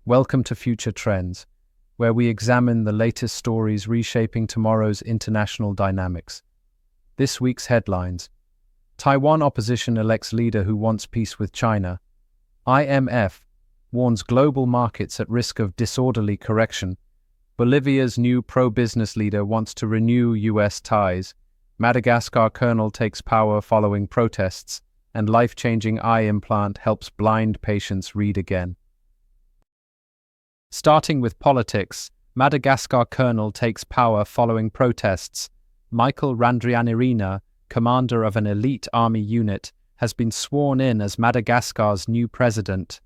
Welcome to Future Trends, where we examine the latest stories reshaping tomorrow's international dynamics. This week's headlines: Taiwan opposition elects leader who wants peace with China. IMF warns global markets at risk of disorderly correction. Bolivia's new pro-business leader wants to renew U.S. ties. Madagascar colonel takes power following protests, and life-changing eye implant helps blind patients read again. Starting with politics, Madagascar colonel takes power following protests. Michael Randrianirina, commander of an elite army unit, has been sworn in as Madagascar's new president.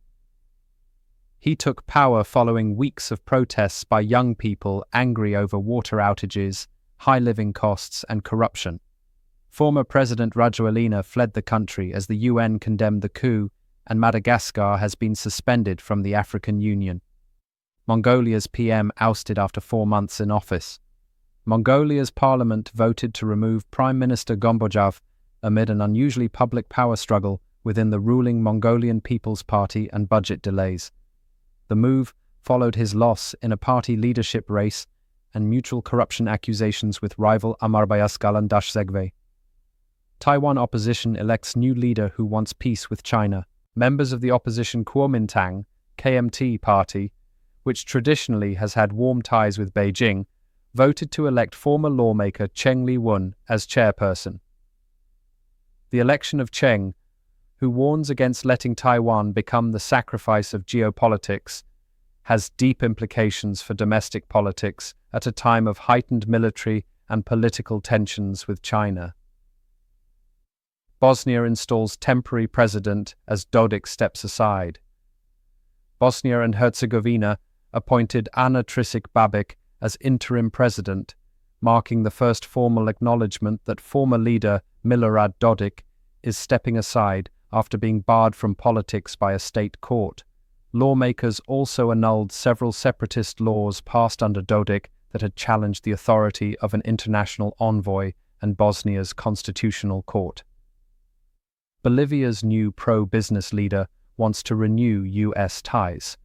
He took power following weeks of protests by young people angry over water outages, high living costs, and corruption. Former President Rajoelina fled the country as the UN condemned the coup, and Madagascar has been suspended from the African Union. Mongolia's PM ousted after 4 months in office. Mongolia's parliament voted to remove Prime Minister Gombojav amid an unusually public power struggle within the ruling Mongolian People's Party and budget delays. The move followed his loss in a party leadership race and mutual corruption accusations with rival Amarbayasgalan Dashzegve. Taiwan opposition elects new leader who wants peace with China. Members of the opposition Kuomintang, KMT party, which traditionally has had warm ties with Beijing, voted to elect former lawmaker Cheng Li-wen as chairperson. The election of Cheng, who warns against letting Taiwan become the sacrifice of geopolitics, has deep implications for domestic politics at a time of heightened military and political tensions with China. Bosnia installs temporary president as Dodik steps aside. Bosnia and Herzegovina appointed Ana Trišić Babić as interim president, marking the first formal acknowledgement that former leader Milorad Dodik is stepping aside after being barred from politics by a state court. Lawmakers also annulled several separatist laws passed under Dodik that had challenged the authority of an international envoy and Bosnia's constitutional court. Bolivia's new pro-business leader wants to renew U.S. ties.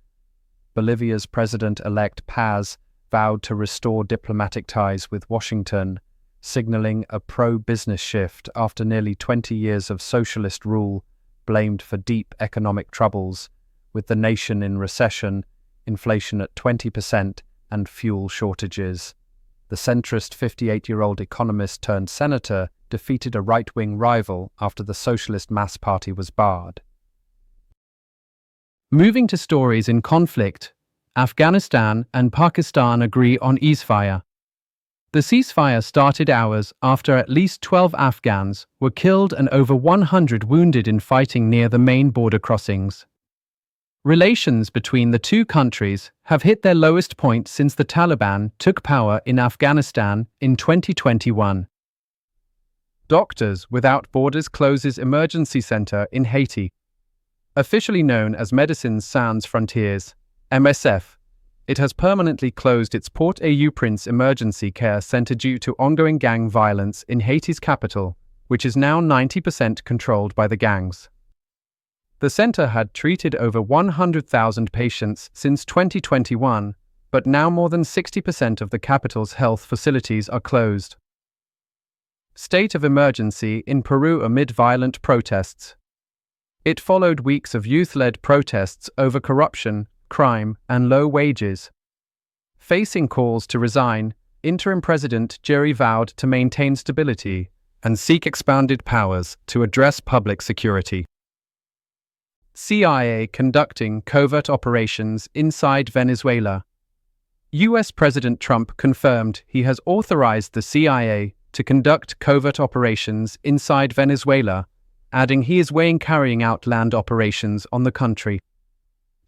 Bolivia's president-elect Paz vowed to restore diplomatic ties with Washington, signaling a pro-business shift after nearly 20 years of socialist rule blamed for deep economic troubles, with the nation in recession, inflation at 20%, and fuel shortages. The centrist 58-year-old economist turned senator defeated a right-wing rival after the Socialist Mass Party was barred. Moving to stories in conflict, Afghanistan and Pakistan agree on ceasefire. The ceasefire started hours after at least 12 Afghans were killed and over 100 wounded in fighting near the main border crossings. Relations between the two countries have hit their lowest point since the Taliban took power in Afghanistan in 2021. Doctors Without Borders closes emergency center in Haiti. Officially known as Médecins Sans Frontières, MSF, it has permanently closed its Port-au-Prince emergency care center due to ongoing gang violence in Haiti's capital, which is now 90% controlled by the gangs. The center had treated over 100,000 patients since 2021, but now more than 60% of the capital's health facilities are closed. State of emergency in Peru amid violent protests. It followed weeks of youth-led protests over corruption, crime, and low wages. Facing calls to resign, interim president Jerry vowed to maintain stability and seek expanded powers to address public security. CIA conducting covert operations inside Venezuela. U.S. President Trump confirmed he has authorized the CIA to conduct covert operations inside Venezuela, adding he is weighing carrying out land operations on the country.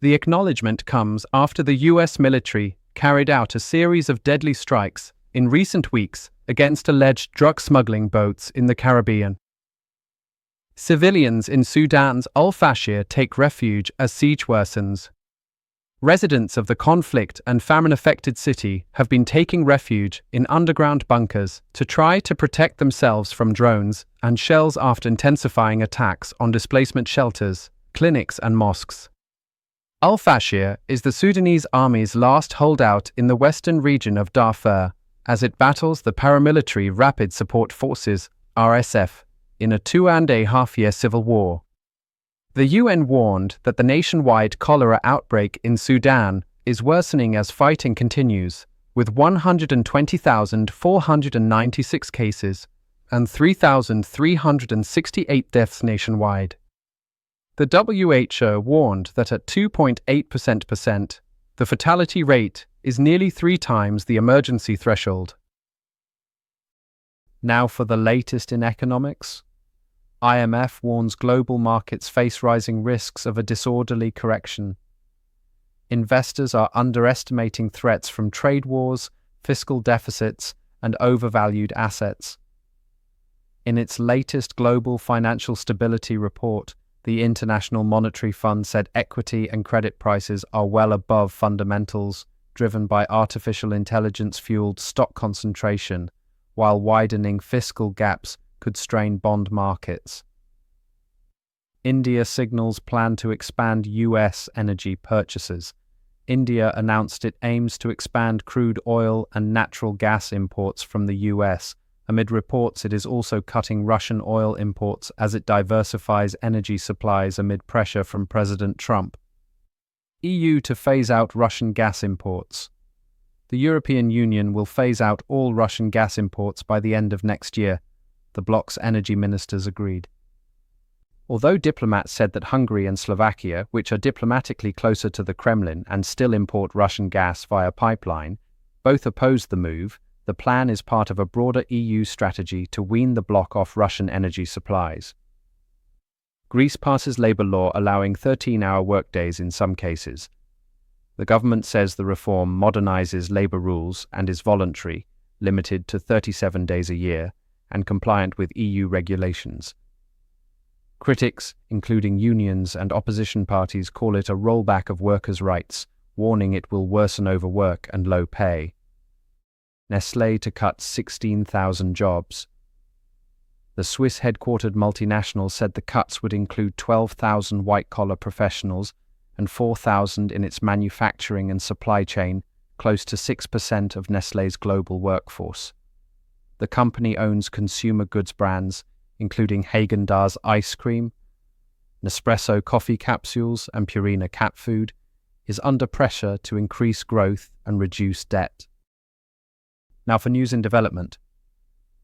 The acknowledgement comes after the U.S. military carried out a series of deadly strikes in recent weeks against alleged drug smuggling boats in the Caribbean. Civilians in Sudan's Al-Fashir take refuge as siege worsens. Residents of the conflict and famine-affected city have been taking refuge in underground bunkers to try to protect themselves from drones and shells after intensifying attacks on displacement shelters, clinics and mosques. Al-Fashir is the Sudanese army's last holdout in the western region of Darfur, as it battles the paramilitary Rapid Support Forces (RSF) in a 2.5-year civil war. The UN warned that the nationwide cholera outbreak in Sudan is worsening as fighting continues, with 120,496 cases and 3,368 deaths nationwide. The WHO warned that at 2.8%, the fatality rate is nearly 3 times the emergency threshold. Now for the latest in economics. IMF warns global markets face rising risks of a disorderly correction. Investors are underestimating threats from trade wars, fiscal deficits, and overvalued assets. In its latest Global Financial Stability Report, the International Monetary Fund said equity and credit prices are well above fundamentals, driven by artificial intelligence-fueled stock concentration, while widening fiscal gaps could strain bond markets. India signals plan to expand US energy purchases. India announced it aims to expand crude oil and natural gas imports from the US. Amid reports it is also cutting Russian oil imports as it diversifies energy supplies amid pressure from President Trump. EU to phase out Russian gas imports. The European Union will phase out all Russian gas imports by the end of next year, the bloc's energy ministers agreed. Although diplomats said that Hungary and Slovakia, which are diplomatically closer to the Kremlin and still import Russian gas via pipeline, both opposed the move, the plan is part of a broader EU strategy to wean the bloc off Russian energy supplies. Greece passes labour law allowing 13-hour workdays in some cases. The government says the reform modernises labour rules and is voluntary, limited to 37 days a year, and compliant with EU regulations. Critics, including unions and opposition parties, call it a rollback of workers' rights, warning it will worsen overwork and low pay. Nestlé to cut 16,000 jobs. The Swiss-headquartered multinational said the cuts would include 12,000 white-collar professionals and 4,000 in its manufacturing and supply chain, close to 6% of Nestlé's global workforce. The company owns consumer goods brands, including Häagen-Dazs ice cream, Nespresso coffee capsules, and Purina cat food, is under pressure to increase growth and reduce debt. Now for news in development.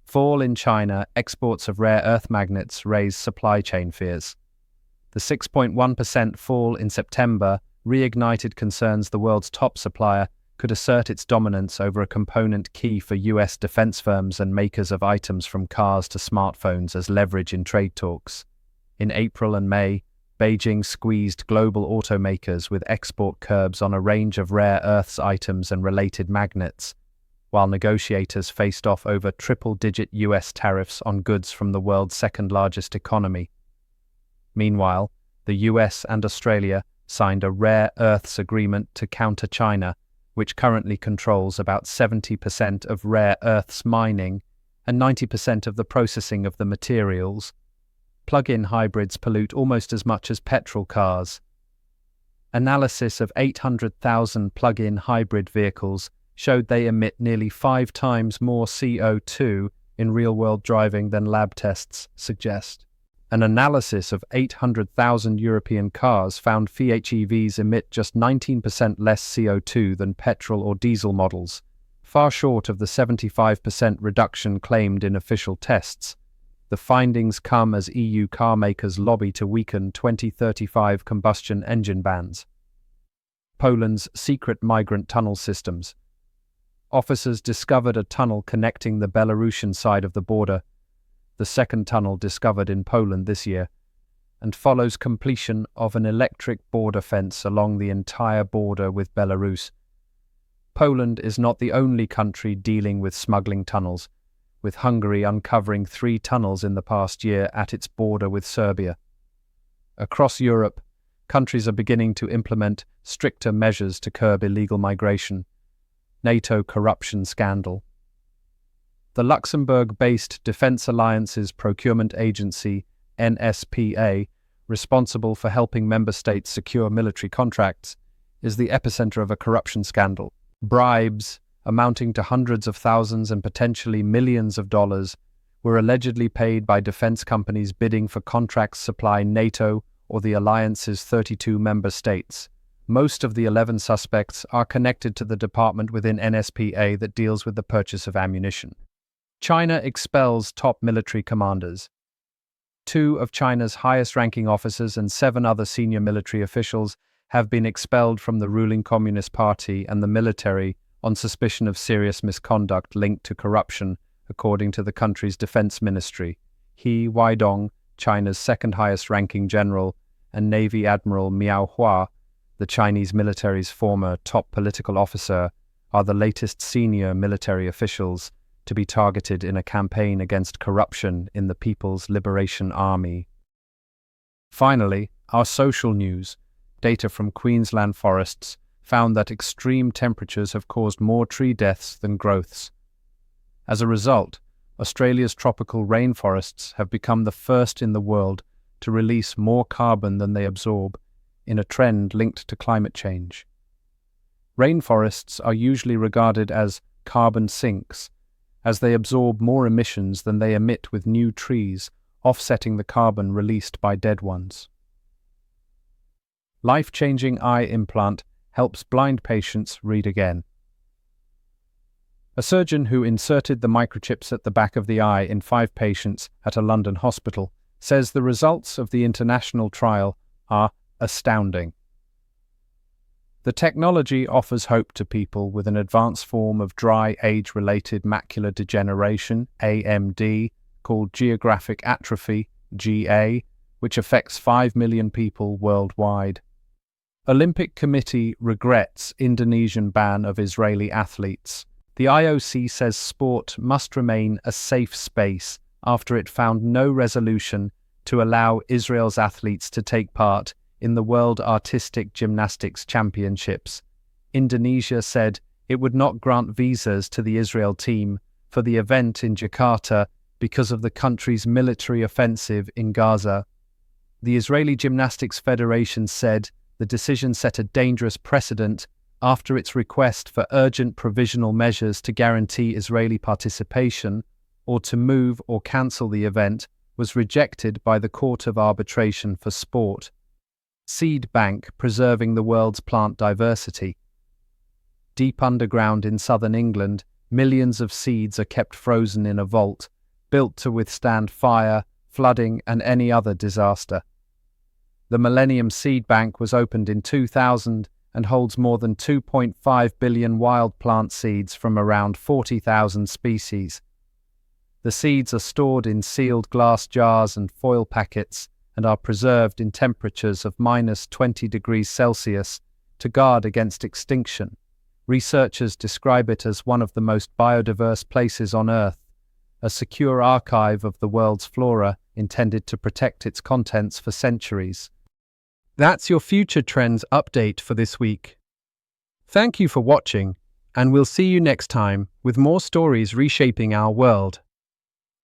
Fall in China, exports of rare earth magnets raise supply chain fears. The 6.1% fall in September reignited concerns the world's top supplier could assert its dominance over a component key for US defense firms and makers of items from cars to smartphones as leverage in trade talks. In April and May, Beijing squeezed global automakers with export curbs on a range of rare earths items and related magnets, while negotiators faced off over triple-digit US tariffs on goods from the world's second-largest economy. Meanwhile, the US and Australia signed a rare earths agreement to counter China, which currently controls about 70% of rare earths mining and 90% of the processing of the materials. Plug-in hybrids pollute almost as much as petrol cars. Analysis of 800,000 plug-in hybrid vehicles showed they emit nearly 5 times more CO2 in real-world driving than lab tests suggest. An analysis of 800,000 European cars found PHEVs emit just 19% less CO2 than petrol or diesel models, far short of the 75% reduction claimed in official tests. The findings come as EU car makers lobby to weaken 2035 combustion engine bans. Poland's secret migrant tunnel systems. Officers discovered a tunnel connecting the Belarusian side of the border, the second tunnel discovered in Poland this year, and follows completion of an electric border fence along the entire border with Belarus. Poland is not the only country dealing with smuggling tunnels, with Hungary uncovering 3 tunnels in the past year at its border with Serbia. Across Europe, countries are beginning to implement stricter measures to curb illegal migration. NATO corruption scandal. The Luxembourg-based Defence Alliance's procurement agency, NSPA, responsible for helping member states secure military contracts, is the epicenter of a corruption scandal. Bribes, amounting to hundreds of thousands and potentially millions of dollars, were allegedly paid by defense companies bidding for contracts supply NATO or the alliance's 32 member states. Most of the 11 suspects are connected to the department within NSPA that deals with the purchase of ammunition. China expels top military commanders. 2 of China's highest-ranking officers and 7 other senior military officials have been expelled from the ruling Communist Party and the military on suspicion of serious misconduct linked to corruption, according to the country's defense ministry. He Weidong, China's second-highest-ranking general, and Navy Admiral Miao Hua, the Chinese military's former top political officer, are the latest senior military officials to be targeted in a campaign against corruption in the People's Liberation Army. Finally, our social news. Data from Queensland forests found that extreme temperatures have caused more tree deaths than growths. As a result, Australia's tropical rainforests have become the first in the world to release more carbon than they absorb, in a trend linked to climate change. Rainforests are usually regarded as carbon sinks, as they absorb more emissions than they emit with new trees, offsetting the carbon released by dead ones. Life-changing eye implant helps blind patients read again. A surgeon who inserted the microchips at the back of the eye in 5 patients at a London hospital says the results of the international trial are astounding. The technology offers hope to people with an advanced form of dry age-related macular degeneration, AMD, called geographic atrophy, GA, which affects 5 million people worldwide. Olympic Committee regrets Indonesian ban of Israeli athletes. The IOC says sport must remain a safe space after it found no resolution to allow Israel's athletes to take part in the World Artistic Gymnastics Championships. Indonesia said it would not grant visas to the Israel team for the event in Jakarta because of the country's military offensive in Gaza. The Israeli Gymnastics Federation said the decision set a dangerous precedent after its request for urgent provisional measures to guarantee Israeli participation or to move or cancel the event was rejected by the Court of Arbitration for Sport. Seed Bank preserving the world's plant diversity. Deep underground in southern England, millions of seeds are kept frozen in a vault, built to withstand fire, flooding, and any other disaster. The Millennium Seed Bank was opened in 2000 and holds more than 2.5 billion wild plant seeds from around 40,000 species. The seeds are stored in sealed glass jars and foil packets and are preserved in temperatures of -20 degrees Celsius to guard against extinction. Researchers describe it as one of the most biodiverse places on Earth, a secure archive of the world's flora intended to protect its contents for centuries. That's your Future Trends update for this week. Thank you for watching, and we'll see you next time with more stories reshaping our world.